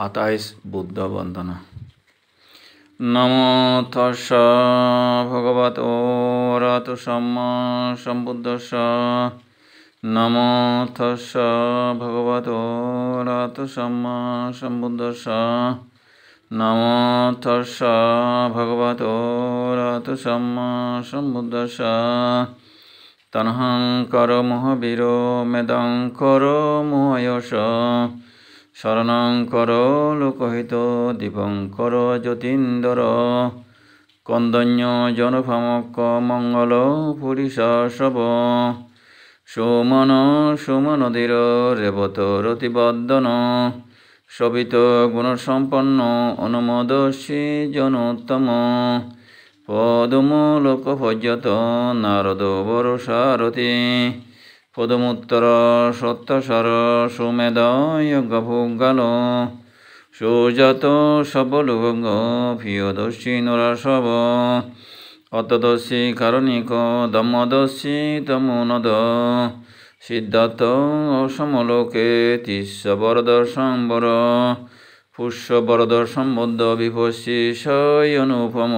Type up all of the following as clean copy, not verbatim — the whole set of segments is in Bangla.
28 বুদ্ধ বন্দনা। নমো তস্য ভগবতো অরহতো সম্মা সম্বুদ্ধস্য। নমো তস্য ভগবতো অরহতো সম্মা সম্বুদ্ধস্য। নমো তস্য ভগবতো অরহতো সম্মা সম্বুদ্ধস্য। তনহং করো মহাবীরো মেদং করো মহায়শ। শরণং করো লোকহিত দীপং করো জ্যোতিন্দর। কন্দন্য জনভামক মঙ্গল পুরিষ সব। সোমনদীর রেবত রতিবর্ধন। শোভিত গুণসম্পন্ন অনুমোদস্যী জনোত্তম। পদমূলক পর্যত নারদ বরসারথি। পদমুত্তর সত্যসার সুমেধ যজ্ঞভোগাল। সুজাত সবলোক প্রিয়দর্শী নরাসব। অতদর্শী কারণিক দমদর্শী তমোনদ। সিদ্ধার্থ অসমলোকে তিস্বরদর্শম্বর। পুষ্যবরদর্শন বুদ্ধ বিপশ্যী অনুপম।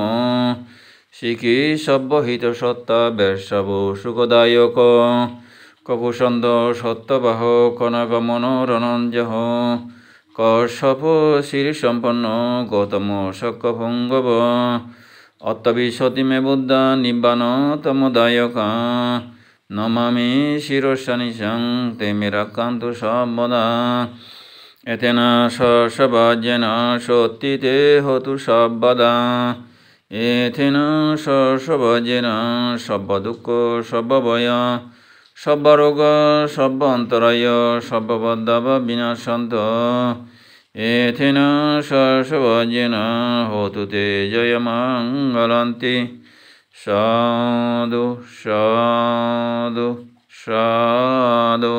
শিখি সব্যহিত সত্তা বেশব সুখদায়ক। ককুসন্দ সত্যবাহ কনকমন রণঞ্জহ। কশ্যপ শ্রীসম্পন্ন গৌতম শক্যভঙ্গব। অত্তবিশতি মে বুদ্ধা নিব্বান তমদায়কা। নমামি শিরস্যানিশং তে মেরাকান্তু সর্বদা। এতেন সর্ষবাজ্যেন সত্যিতে হতু সর্বদা। এতেন সর্ষবাজ্যেন সর্বদুঃখ সর্বভয়। সর্বরোগ সর্বান্তরায় সর্ববদ্ধব বিনাশন্ত। এতেন সর্ষবাজ্যেন হতু তে জয়মঙ্গলান্তি। সাধু সাধু সাধু।